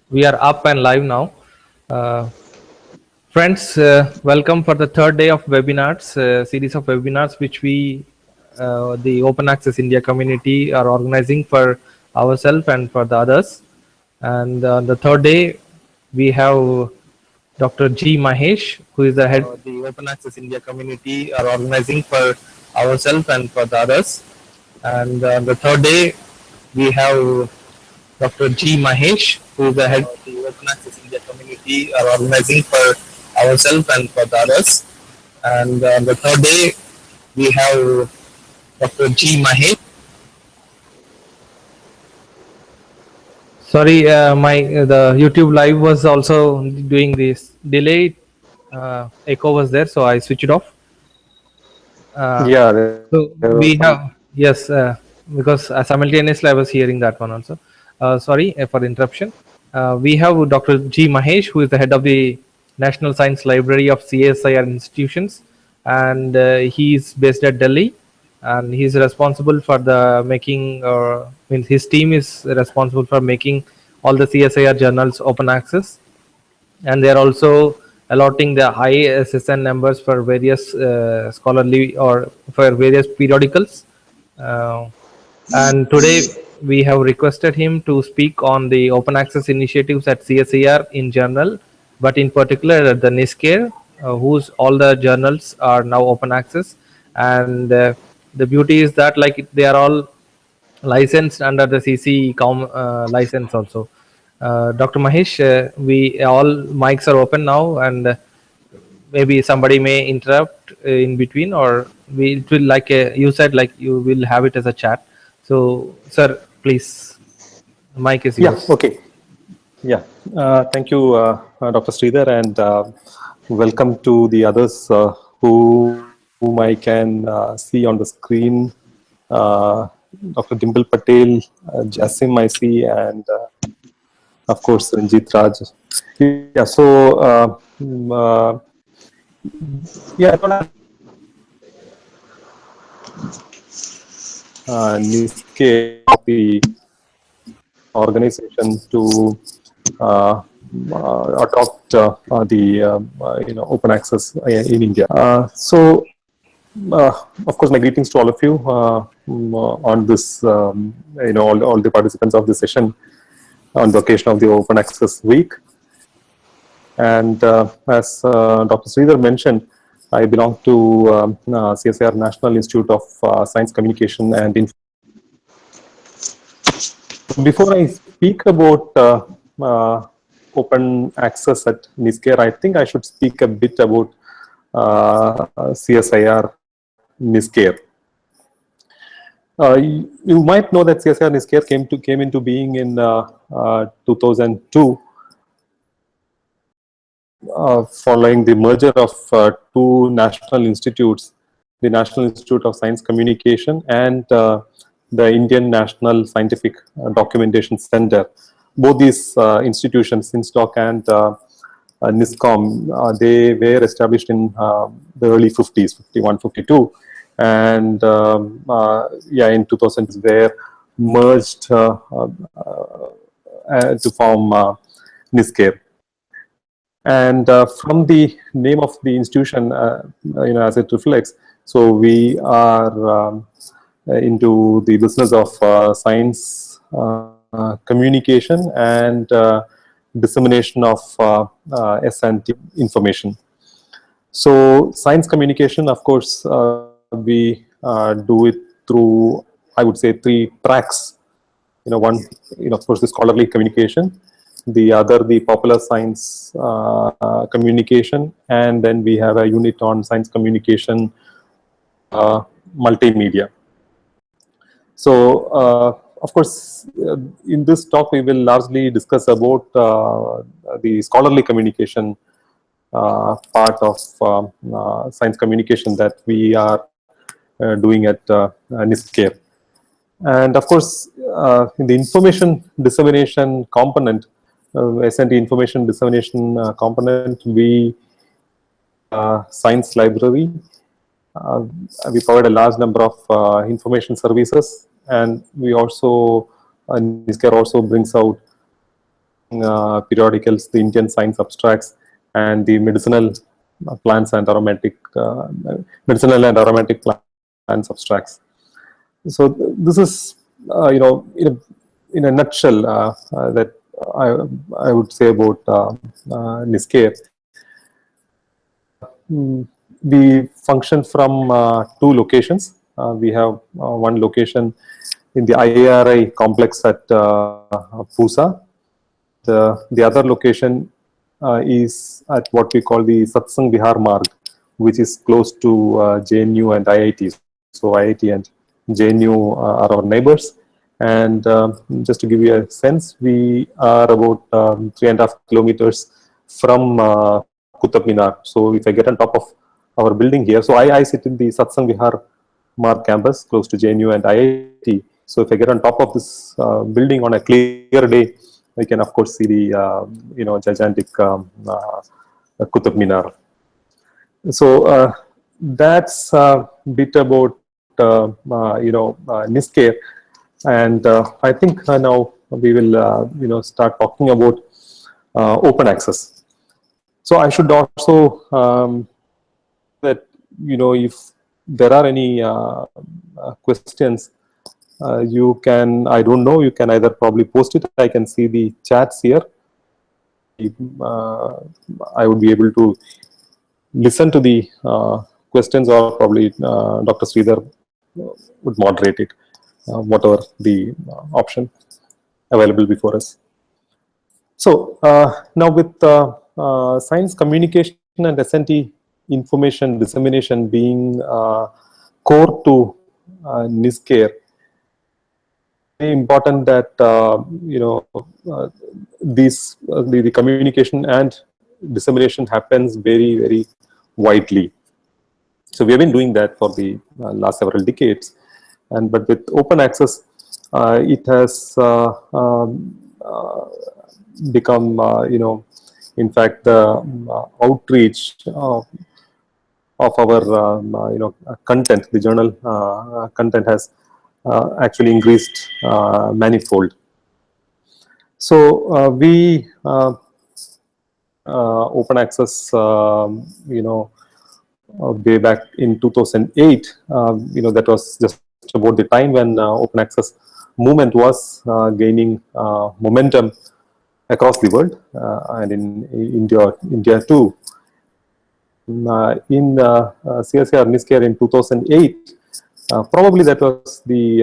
We are up and live now. Uh, Friends, welcome for the third day of webinars, series of webinars which the Open Access India community, are organizing for ourselves and for the others. And on the third day, we have Dr. G. Mahesh, who is the head of the Open Access India community, are organizing for ourselves and for the others. And on the third day, we have Dr. G. Mahesh, who is the head of the Open Access India community, are organizing for ourselves and for the others. And on the third day, we have Dr. G. Mahesh. Sorry, my the YouTube live was also doing this delay. Echo was there, so I switched it off. Uh, Yeah, there so was some. we have yes, because simultaneously I was hearing that one also. Sorry for the interruption. We have Dr. G. Mahesh, who is the head of the National Science Library of CSIR institutions, and he is based at Delhi, and he is responsible for the making. Means his team is responsible for making all the CSIR journals open access, and they are also allotting the high SSN numbers for various scholarly or for various periodicals. Uh, and today we have requested him to speak on the open access initiatives at CSIR in general, but in particular at the NISCAIR, whose all the journals are now open access. And the beauty is that like they are all licensed under the CC license also. Dr. Mahesh, we all mics are open now, and maybe somebody may interrupt in between, or it will like you said, like you will have it as a chat. So, sir, please, mic is Yeah, yours. okay. Yeah, thank you, Dr. Sridhar, and welcome to the others whom I can see on the screen. Dr. Dimple Patel, Jasim I see, and of course Ranjit Raj. Yeah, so yeah, I thought NISCAIR, the organization to uh, adopt the open access in India. Of course, my greetings to all of you on this, all the participants of this session on the occasion of the Open Access Week. And as Dr. Sridhar mentioned, I belong to CSIR National Institute of Science Communication and Before I speak about open access at NISCAIR, I think I should speak a bit about CSIR-NISCAIR. You might know that CSIR-NISCAIR came into being in 2002, following the merger of two national institutes, the National Institute of Science Communication and the Indian National Scientific Documentation Center. Both these institutions, INSTOC and NISCOM, they were established in the early 50s, 51, 52. And yeah, in 2000 were merged to form NISCAIR. And from the name of the institution, as it reflects, so we are into the business of science communication and dissemination of S&T information. So science communication, of course, we do it through, I would say, three tracks. One, of course, the scholarly communication. The other, the popular science communication, and then we have a unit on science communication multimedia. So, of course, in this talk, we will largely discuss about the scholarly communication part of science communication that we are doing at NISCAIR. And of course, in the information dissemination component, S&T information dissemination component, we science library. We provide a large number of information services, and we also NISCAIR also brings out periodicals, the Indian science abstracts, and the plants and aromatic medicinal and aromatic plants abstracts. So this is in a nutshell that I would say about NISCAIR. We function from two locations. We have one location in the IARI complex at Pusa. The other location is at what we call the Satsang Vihar Marg, which is close to JNU and IIT. So IIT and JNU are our neighbors. And just to give you a sense, we are about 3.5 kilometers from Qutub Minar. So if I get on top of our building here, so I sit in the Satsang Vihar Marg campus close to JNU and IIT. So if I get on top of this building on a clear day, I can of course see the gigantic Qutub Minar. So that's a bit about NISCAIR, and I think now we will start talking about open access. So I should also that if there are any questions, you can, I don't know, you can either probably post it. I can see the chats here. I would be able to listen to the questions, or probably Dr. Sridhar would moderate it, whatever the option available before us. So now with science communication and S&T information dissemination being core to NISCAIR, very important that the communication and dissemination happens very, very widely. So we have been doing that for the last several decades, but with open access, it has become in fact the outreach of our content. The journal content has actually increased manifold. So we open access way back in 2008, that was just about the time when open access movement was gaining momentum across the world, and in India too. In CSIR-NISCAIR in 2008, probably that was the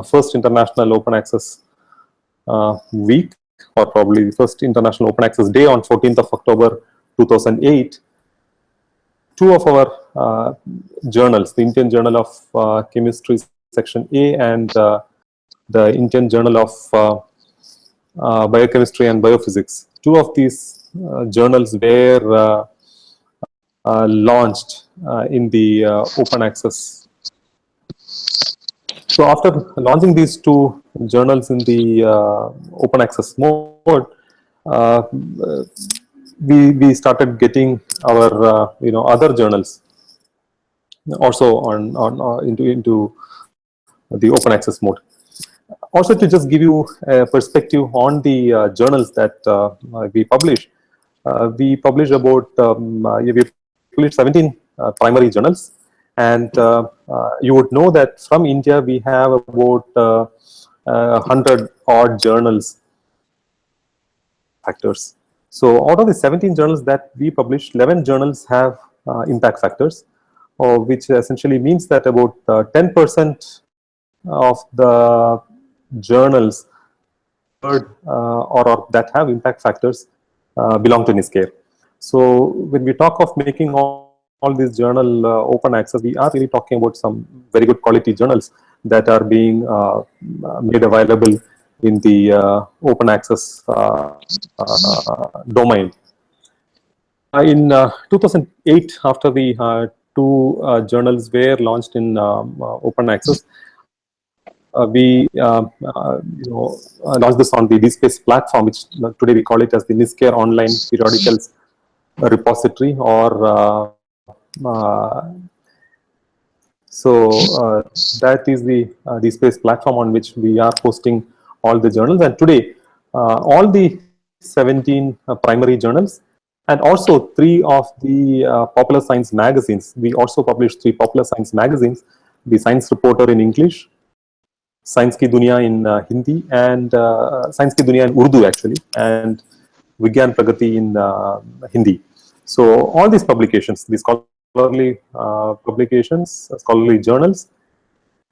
first international open access week, or probably the first international open access day on 14th of October 2008. Two of our journals, the Indian Journal of Chemistry Section A and the Indian Journal of Biochemistry and Biophysics, two of these journals were launched in the open access. So after launching these two journals in the open access mode, we started getting our other journals also into the open access mode. Also, to just give you a perspective on the journals that we publish about we publish 17 primary journals, and you would know that from India we have about 100 odd journals factors. So out of the 17 journals that we publish, 11 journals have impact factors, which essentially means that about 10% of the journals or that have impact factors belong to NISCAIR. So when we talk of making all these journal open access, we are really talking about some very good quality journals that are being made available in the open access domain. In 2008, after the two journals were launched in open access, we launched this on the DSpace platform, which today we call it as the NISCAIR Online Periodicals Repository, or that is the DSpace platform on which we are posting all the journals. And today, all the 17 primary journals, and also 3 of the popular science magazines. We also published 3 popular science magazines: the Science Reporter in English, Science Ki Dunia in Hindi, and Science Ki Dunia in Urdu actually, and Vigyan Pragati in Hindi. So all these publications, these scholarly publications, scholarly journals,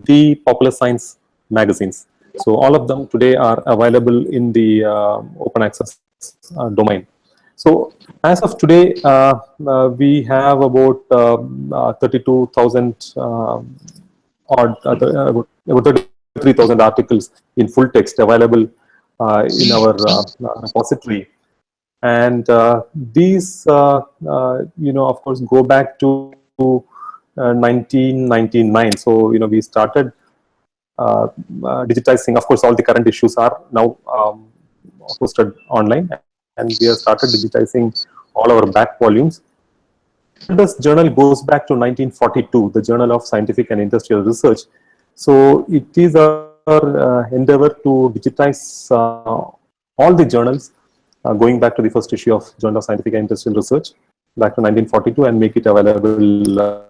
the popular science magazines. So all of them today are available in the open access domain. So as of today, we have about 32,000 odd, about 33,000 articles in full text available in our repository. And these, of course, go back to 1999. So, we started digitizing. Of course, all the current issues are now posted online, and we have started digitizing all our back volumes. This journal goes back to 1942, the Journal of Scientific and Industrial Research. So it is our endeavor to digitize all the journals going back to the first issue of Journal of Scientific and Industrial Research back to 1942 and make it available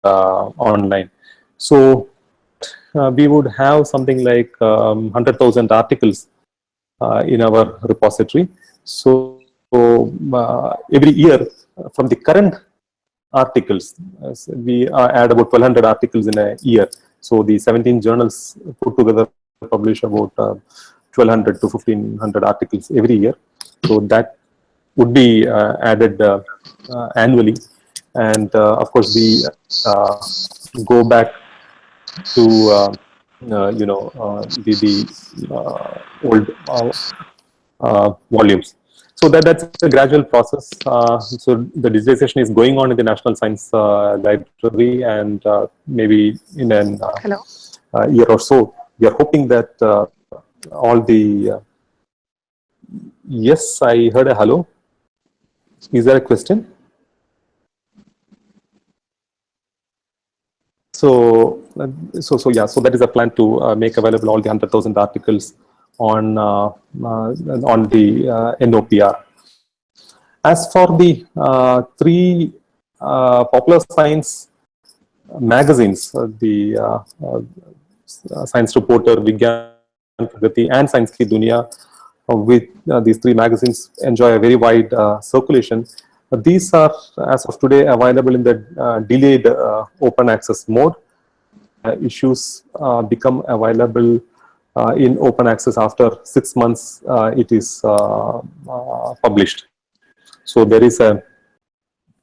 online. So we would have something like 100,000 articles in our repository. So every year from the current articles, we add about 1,200 articles in a year. So the 17 journals put together publish about 1,200 to 1,500 articles every year. So that would be added annually. And of course, we go back to the old volumes. So that's a gradual process. So the digitization is going on in the National Science Library, and maybe in an year or so, we are hoping that all the yes, I heard a hello. Is there a question? So yeah. So that is a plan to make available all the 100,000 articles on the NOPR. As for the 3 popular science magazines, the Science Reporter, Vigyan Pragati, and Science Ki Dunia, with these 3 magazines enjoy a very wide circulation. These are, as of today, available in the delayed open access mode. Issues become available in open access after 6 months it is published. So there is a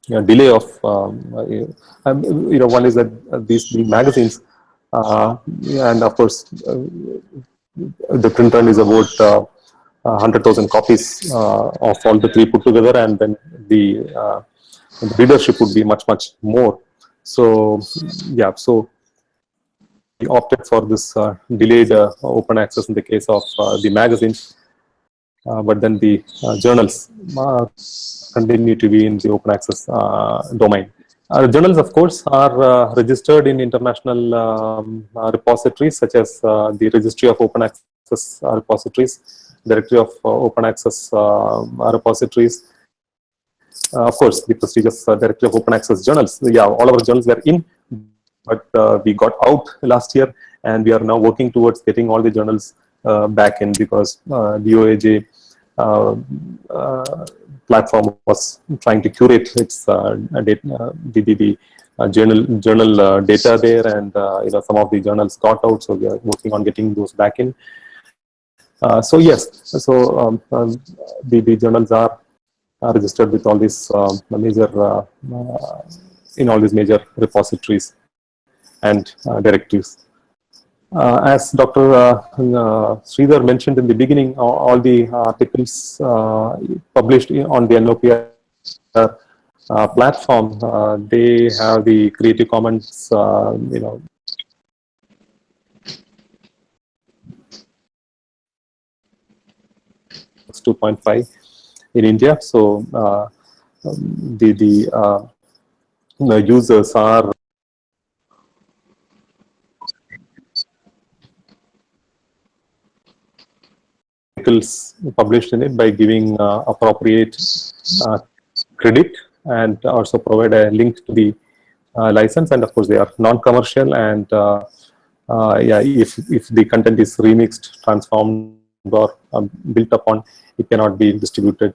delay of one is that these magazines and of course the print run is about 100,000 copies of all the 3 put together, and then the readership would be much more. So yeah, so we opted for this delayed open access in the case of the magazines, but then the journals continue to be in the open access domain. Journals, of course, are registered in international repositories such as the Registry of Open Access Repositories, Directory of Open Access Repositories, of course, the prestigious Directory of Open Access Journals. Yeah, all our journals were in, but we got out last year, and we are now working towards getting all the journals back in, because DOAJ platform was trying to curate its the journal data there, and some of the journals got out, so we are working on getting those back in. So yes, so the journals are registered with all these major in all these major repositories and directories. As Dr. Sridhar mentioned in the beginning, all the articles published on the NOPR platform, they have the Creative Commons, 2.5 in India. So the users are articles published in it by giving appropriate credit, and also provide a link to the license. And of course, they are non-commercial, and yeah, if the content is remixed, transformed, or built upon, it cannot be distributed.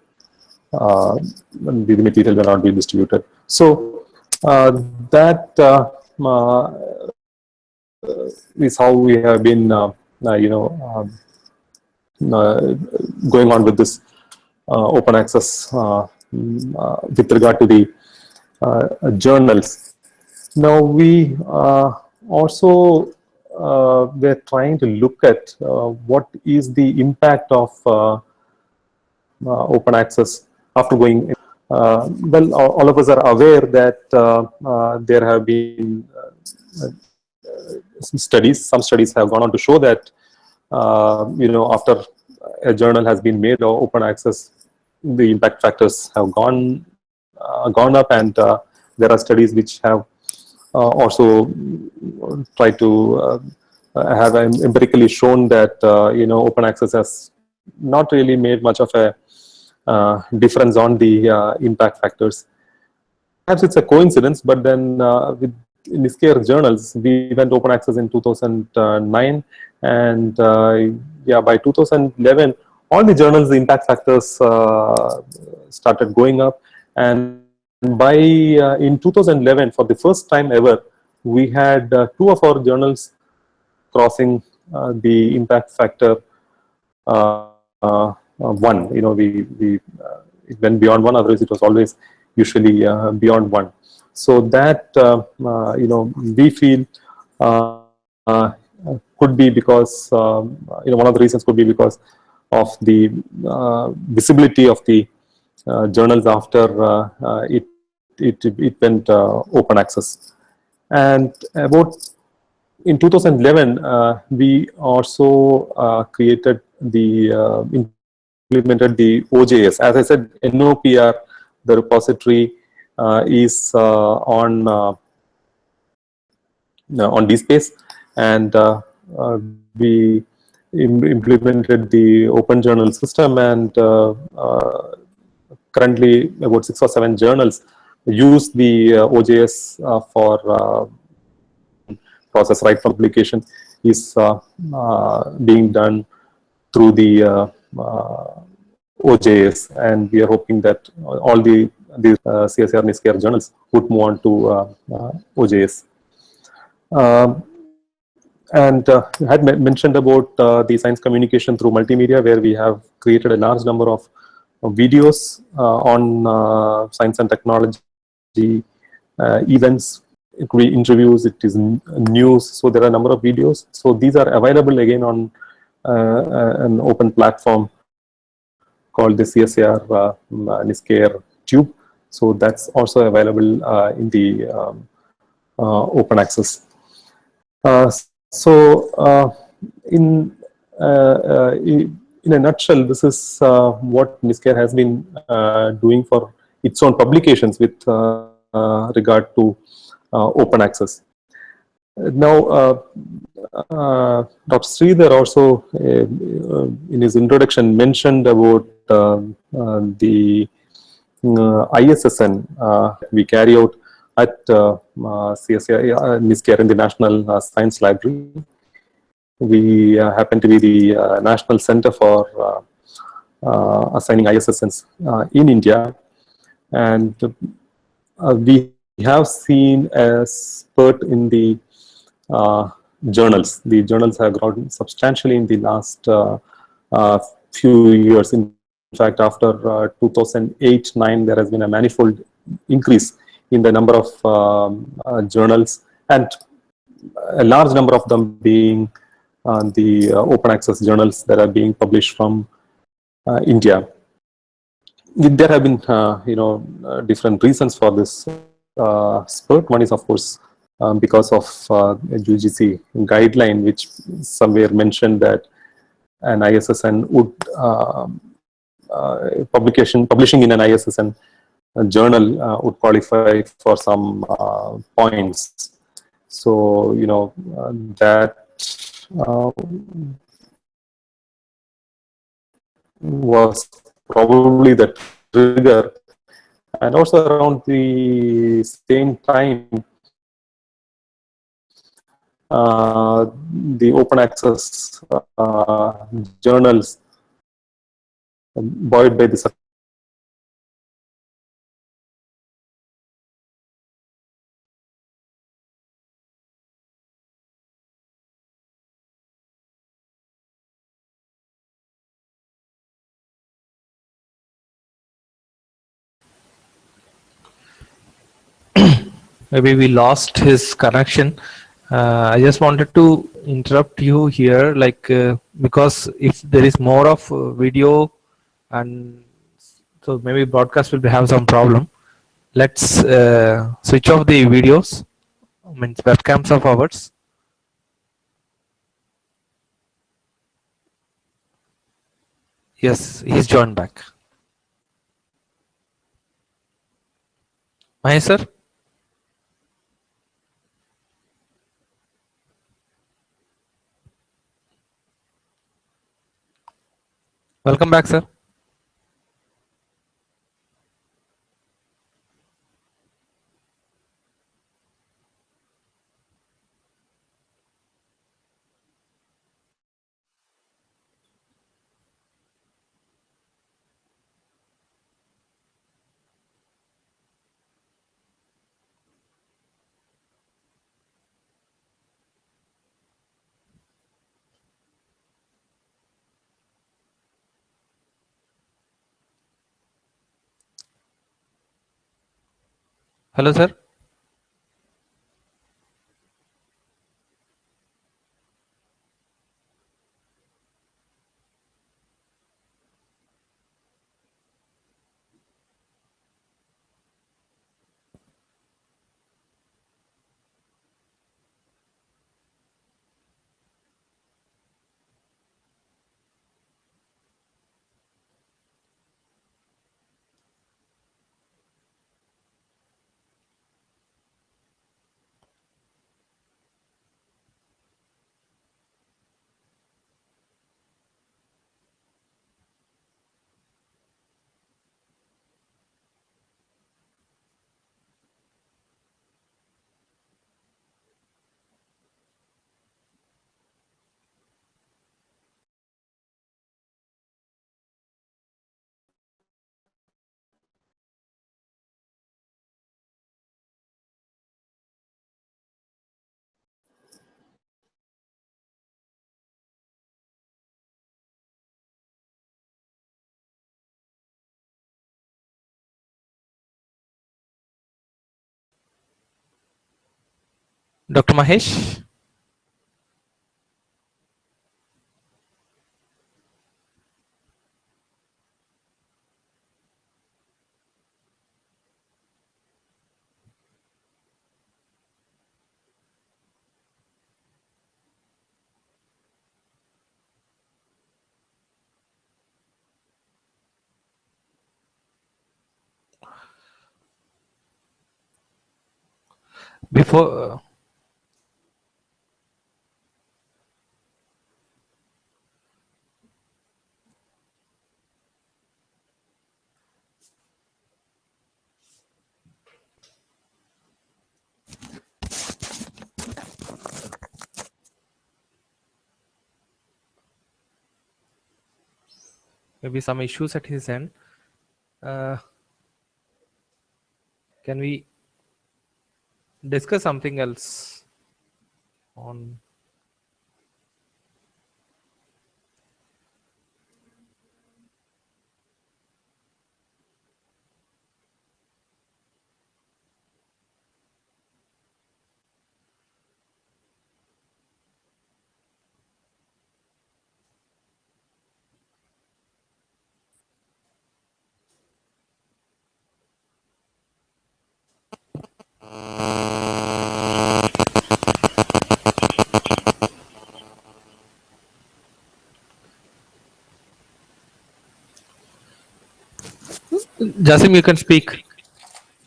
The material will not be distributed. So that is how we have been, going on with this open access with regard to the journals. Now we also were trying to look at what is the impact of open access after going. Well, all of us are aware that there have been some studies have gone on to show that after a journal has been made open access, the impact factors have gone up, and there are studies which have also tried to have empirically shown that open access has not really made much of a difference on the impact factors. Perhaps it's a coincidence, but then with NISCAIR journals, we went open access in 2009, and yeah, by 2011, all the journals, the impact factors started going up, and by in 2011, for the first time ever, we had 2 of our journals crossing the impact factor 1. It went beyond 1. Otherwise, it was always usually beyond 1. So that we feel could be because one of the reasons could be because of the visibility of the journals after it went open access. And about in 2011, we also created implemented the OJS. As I said, NOPR, the repository, is on DSpace, and we implemented the open journal system, and currently about 6 or 7 journals use the OJS for process right from publication is being done through the OJS, and we are hoping that all these CSIR-NISCAIR journals would move on to OJS. And I had mentioned about the science communication through multimedia, where we have created a large number of videos on science and technology events. It could be interviews, it is news, so there are a number of videos. So these are available again on an open platform called the CSIR-NISCAIR tube. So that's also available in the open access. In a nutshell, this is what NISCAIR has been doing for its own publications with regard to open access. Now, Dr. Sridhar also, in his introduction, mentioned about the ISSN we carry out at CSIR-NISCAIR in the National Science Library. We happen to be the National Center for assigning ISSNs in India, and we have seen a spurt in the journals. The journals have grown substantially in the last few years. In fact, after 2008-9, there has been a manifold increase in the number of journals, and a large number of them being the open access journals that are being published from India. There have been different reasons for this spurt. One is, of course, because of a UGC guideline, which somewhere mentioned that an ISSN would publishing in an ISSN journal would qualify for some points. So that was probably the trigger, and also around the same time, the open access journals buoyed by the Maybe we lost his connection. I just wanted to interrupt you here, like because if there is more of video, and so maybe broadcast will have some problem. Let's switch off the videos, means webcams of ours. Yes, he's joined back. Mahesh sir, welcome back, sir. Hello, sir. Dr. Mahesh. Before maybe some issues at his end. Uh, can we discuss something else on? Jasim, you can speak.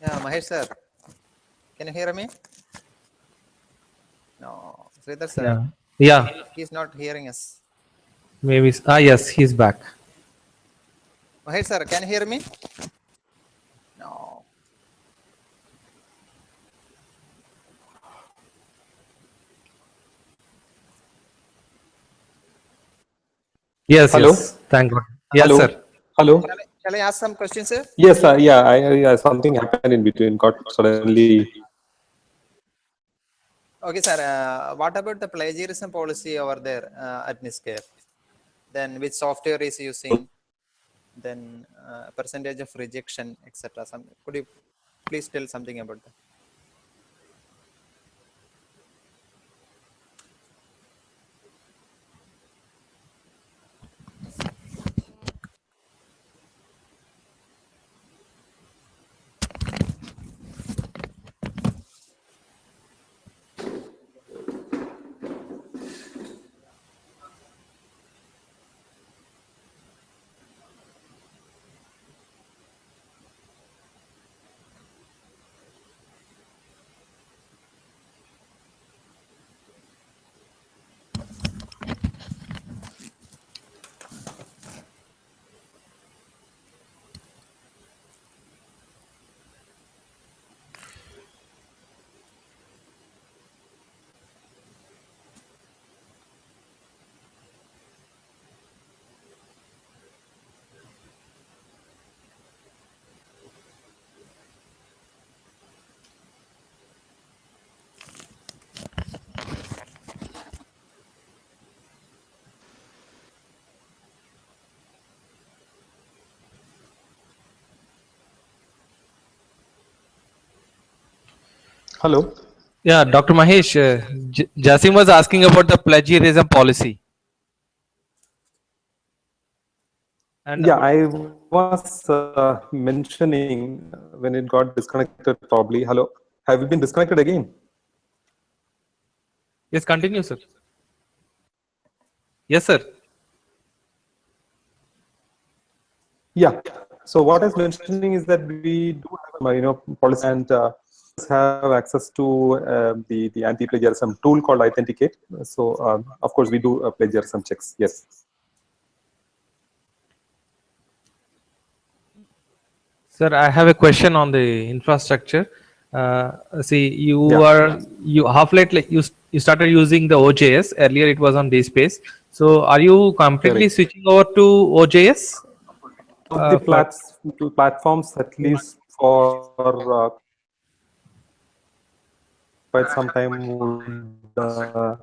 Yeah, Mahesh sir, can you hear me? No, Sridhar sir, Yeah. Yeah. he's not hearing us. Maybe. Yes, he's back. Mahesh sir, can you hear me? No. Yes, Hello? yes. Thank God. Yes, Hello? sir. Hello? Shall I ask some questions, sir? Yes, yeah, something happened in between, got suddenly. Okay, sir. What about the plagiarism policy over there at NISCAIR? Then which software is using? Then percentage of rejection, etc. Some could you please tell something about that? Hello? Yeah, Dr. Mahesh, Jasim was asking about the plagiarism policy. And Yeah, I was mentioning when it got disconnected probably. Hello? Have you been disconnected again? yes, continue, sir. Yes, sir. Yeah. So what I was mentioning is that we do have, policy and have access to the anti-plagiarism tool called Authenticate. So of course we do plagiarism checks. Yes. Sir, I have a question on the infrastructure. See, Yeah. you half late, like you started using the OJS earlier. It was on DSpace. So, are you completely Correct. switching over to OJS? Of the For platforms, at least for quite some time, would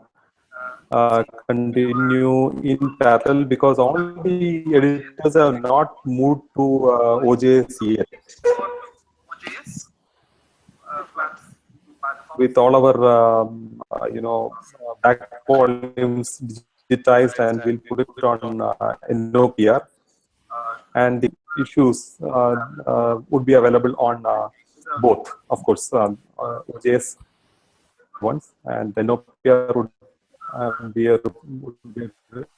continue in parallel because all the editors have not moved to OJS yet. With all our back volumes digitized, and we'll put it on NOPR, and the issues would be available on both, of course, OJS ones, and NOPR would be a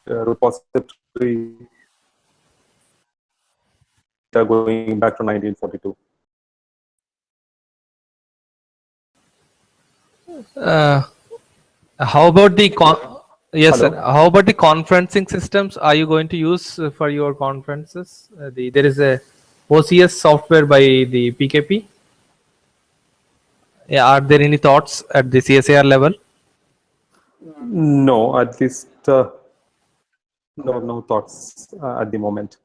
repository going back to 1942. uh, how about the yes, sir. Hello. How about the conferencing systems? Are you going to use for your conferences? There is a OCS software by the PKP. Yeah, are there any thoughts at the CSIR level? No, at least no thoughts at the moment.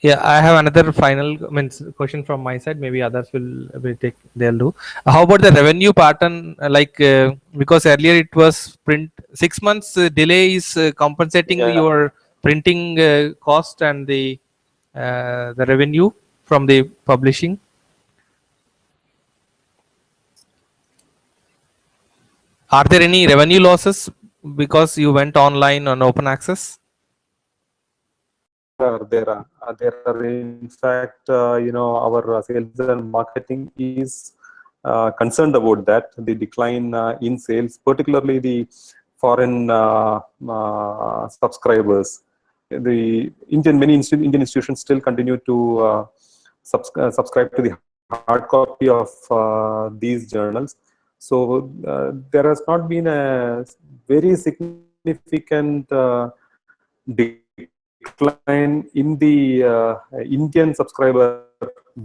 Yeah, I have another final question from my side. Maybe others will take, they'll do. How about the revenue pattern? Because earlier it was print 6 months delay is compensating Yeah. your printing cost and the revenue from the publishing. Are there any revenue losses because you went online on open access? There are in fact, our sales and marketing is concerned about that, the decline in sales, particularly the foreign subscribers. The Indian institutions still continue to subscribe to the hard copy of these journals. So there has not been a very significant decline in the Indian subscriber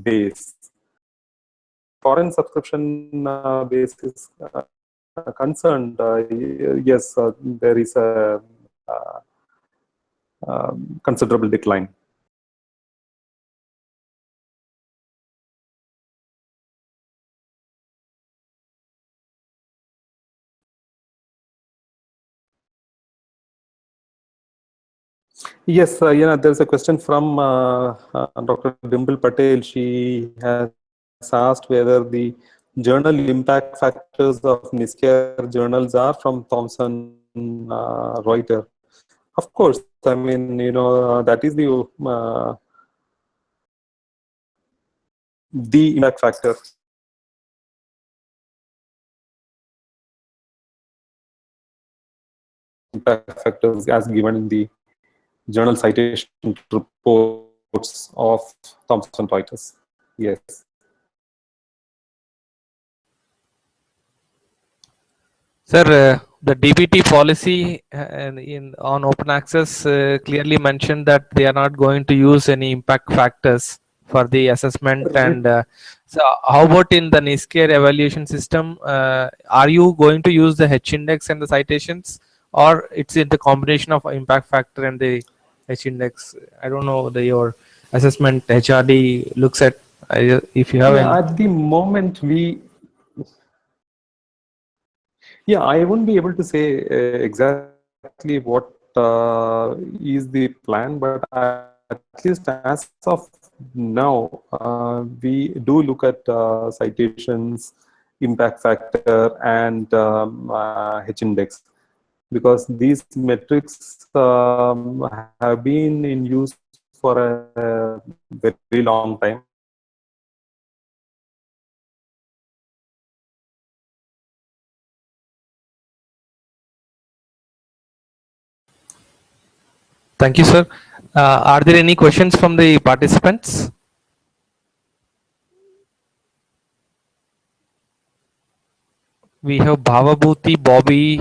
base. Foreign subscription base is concerned, yes, there is a considerable decline. Yes, there's a question from Dr. Dimple Patel. She has asked whether the journal impact factors of NISCAIR journals are from Thomson Reuters. Of course, I mean, that is the impact factor. Impact factors as given in the journal citation reports of Thomson Reuters. Yes. Sir, the DBT policy on open access clearly mentioned that they are not going to use any impact factors for the assessment. And so how about in the NISCAIR evaluation system? Are you going to use the H index and the citations, or it's in the combination of impact factor and the H index? I don't know your assessment HRD looks at. If you have any. At the moment, I won't be able to say exactly what is the plan, but at least as of now, we do look at citations, impact factor, and H index, because these metrics have been in use for a very long time. Thank you, sir. Are there any questions from the participants? We have Bhavabhuti, Bobby,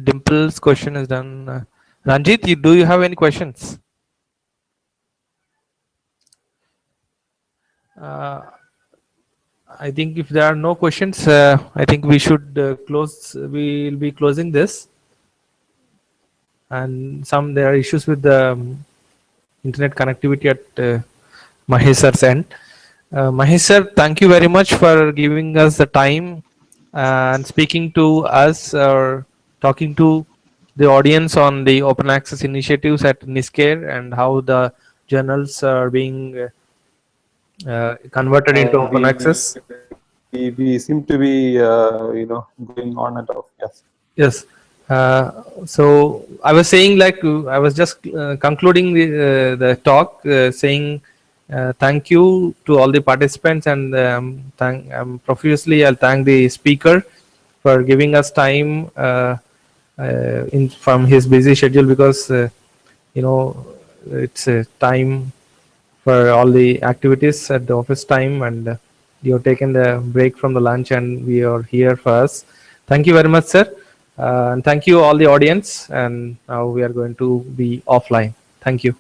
Dimple's question is done. Ranjit, do you have any questions? I think if there are no questions, I think we should close. We will be closing this. And there are issues with the internet connectivity at Mahesh sir's end. Mahesh sir, thank you very much for giving us the time and speaking to us or talking to the audience on the open access initiatives at NISCAIR and how the journals are being converted into open access. We seem to be, going on and off. Yes. Yes. So I was saying, like, I was just concluding the talk, saying thank you to all the participants, and profusely I'll thank the speaker for giving us time from his busy schedule, because it's time for all the activities at the office time, and you've taken the break from the lunch, and we are here for us. Thank you very much, sir. And thank you all the audience, and now we are going to be offline. Thank you.